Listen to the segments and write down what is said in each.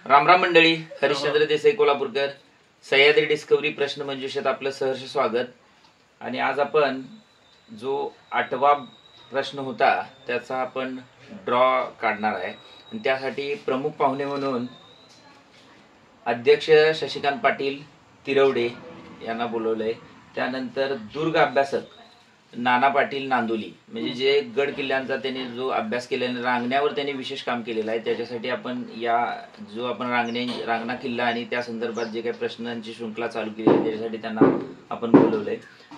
रामराम मंडळी, हरिश्चंद्र देसाई कोल्हापूरकर, सह्याद्री डिस्कवरी प्रश्न मंजुषेत आपलं सहर्ष स्वागत. आणि आज आपण जो 8वा प्रश्न होता त्याचा आपण ड्रॉ काढणार आहे. आणि त्यासाठी प्रमुख पाहुणे म्हणून अध्यक्ष शशिकांत पाटील तिरवडे यांना बोलवलंय. त्यानंतर दुर्ग अभ्यासक नाना पाटील नांदोली, म्हणजे जे गड किल्ल्यांचा त्यांनी जो अभ्यास केलेला, रांगण्यावर त्यांनी विशेष काम केलेलं आहे, त्याच्यासाठी आपण जो आपण रांगणा किल्ला आणि त्या संदर्भात जे काही प्रश्नांची शृंखला चालू केली आहे त्याच्यासाठी त्यांना आपण बोलवलंय.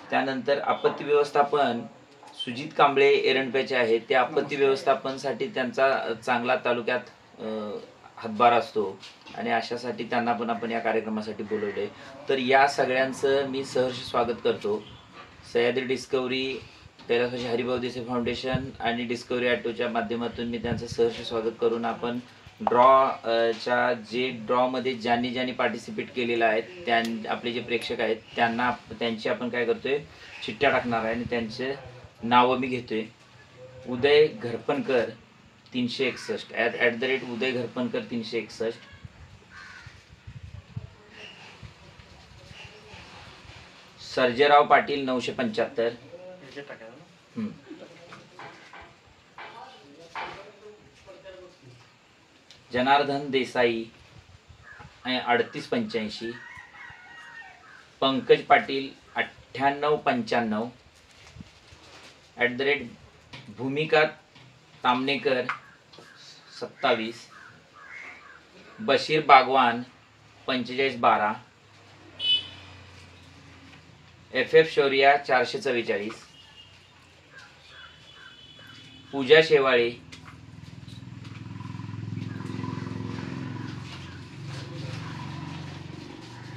त्यानंतर आपत्ती व्यवस्थापन सुजित कांबळे एरंडप्याचे आहेत. त्या आपत्ती व्यवस्थापनसाठी त्यांचा चांगला तालुक्यात हातभार असतो आणि अशासाठी त्यांना पण आपण या कार्यक्रमासाठी बोलवले. तर या सगळ्यांचं मी सहर्ष स्वागत करतो. सह्याद्री डिस्कवरी, कैलासवासी हरिभाऊ देसाई फाउंडेशन आणि डिस्कवरी ऑटोच्या माध्यमातून मी त्यांचं सहर्ष स्वागत करून आपण ड्रॉमध्ये ज्यांनी पार्टिसिपेट केलेलं आहे आपले जे प्रेक्षक आहेत त्यांची आपण काय करतोय, चिठ्ठ्या टाकणार आहे आणि त्यांचे नावं मी घेतोय. उदय घरपणकर 361 @ उदय घरपणकर 361, सर्जेराव पाटील 975, जनार्दन देसाई 3885, पंकज पाटील 9895 @ भूमिका तामनेकर 27, बशीर बागवान 4512, FF शौर्या 444, पूजा शेवाळे,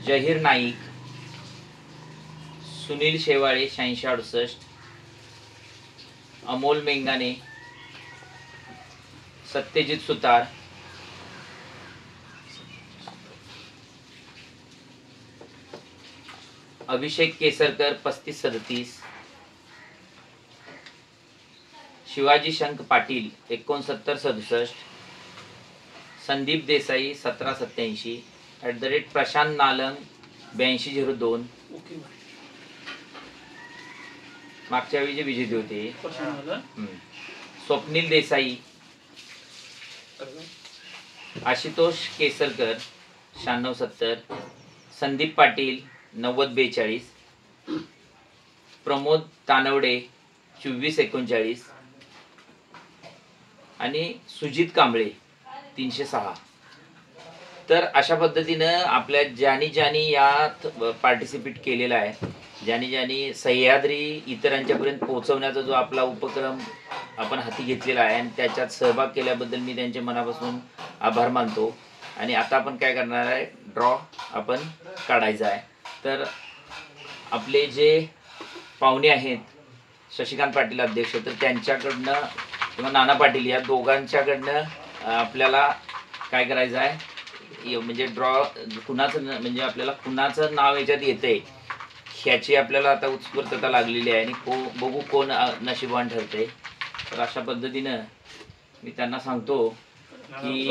जहीर नाईक, सुनील शेवाळे 8668, अमोल मेंगाने, सत्यजित सुतार, अभिषेक केसरकर 3537, शिवाजी शंक पाटील 6967, संदीप देसाई 1787 @ प्रशांत नालंग 8202. मागच्या वेळी जे विजेते होते. स्वप्नील देसाई, आशुतोष केसरकर 9670, संदीप पाटील 9042, प्रमोद तानवडे 2439 आणि सुजित कांबळे 306. तर अशा पद्धतीनं आपल्या ज्यांनी यात पार्टिसिपेट केलेला आहे, ज्यांनी सह्याद्री इतरांच्यापर्यंत पोहोचवण्याचा जो आपला उपक्रम आपण हाती घेतलेला आहे आणि त्याच्यात सहभाग केल्याबद्दल मी त्यांचे मनापासून आभार मानतो. आणि आता आपण काय करणार आहे, ड्रॉ आपण काढायचा आहे. तर आपले जे पाहुणे आहेत शशिकांत पाटील अध्यक्ष, तर त्यांच्याकडनं किंवा नाना पाटील या दोघांच्याकडनं आपल्याला काय करायचं आहे, म्हणजे ड्रॉ कुणाचं, म्हणजे आपल्याला कुणाचं नाव याच्यात येतंय ह्याची आपल्याला आता उत्स्फूर्तता लागलेली आहे आणि बघू कोण नशिबवान ठरते. तर अशा पद्धतीनं मी त्यांना सांगतो की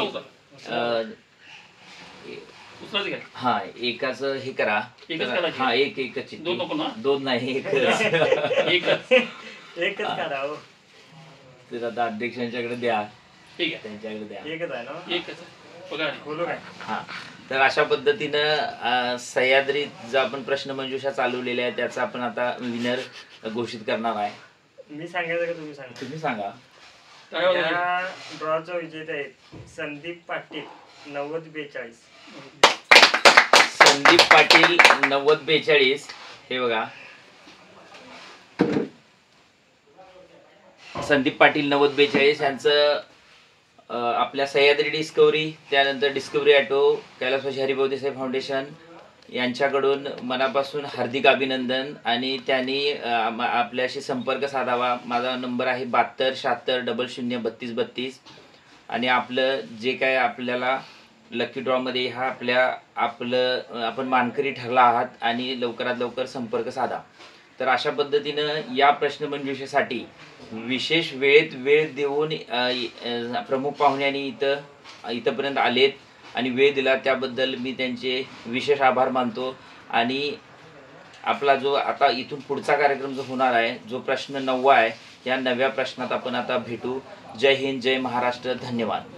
हा एकाच हे करा. हा एकच दोन नाही, एकच करा. तर आता अध्यक्षांच्याकडे द्या, त्यांच्याकडे द्या. हा, तर अशा पद्धतीनं सह्याद्रीत जो आपण प्रश्न मंजुषा चालवलेल्या आहे त्याचा आपण आता विनर घोषित करणार आहे. मी सांगायचं का तुम्ही सांगा? तुम्ही सांगा. ड्रॉचा विजेता आहे संदीप पाटील 9042. संदीप पाटील 9042, हे बघा, संदीप पाटील 9042 यांचं आपल्या सह्याद्री डिस्कवरी, त्यानंतर डिस्कवरी ऑटो, कैलासवासी हरिभाऊ देसाई फाउंडेशन यांच्याकडून मनापासून हार्दिक अभिनंदन. आणि त्यांनी आपल्याशी संपर्क साधावा. माझा नंबर आहे 7276 00 32 32. आणि आपलं जे काय आपल्याला लकी ड्रॉमध्ये आपण मानकरी ठरला आहात आणि लवकरात लवकर संपर्क साधा. तर अशा पद्धतीनं या प्रश्नमंजुषेसाठी विशेष वेळ देऊन प्रमुख पाहुण्यांनी इथपर्यंत आलेत आणि वेळ दिला त्याबद्दल मी त्यांचे विशेष आभार मानतो. आणि आपला जो आता इथून पुढचा कार्यक्रम जो होणार आहे, जो प्रश्न 9वा आहे, या 9व्या प्रश्नात आपण आता भेटू. जय हिंद, जय महाराष्ट्र, धन्यवाद.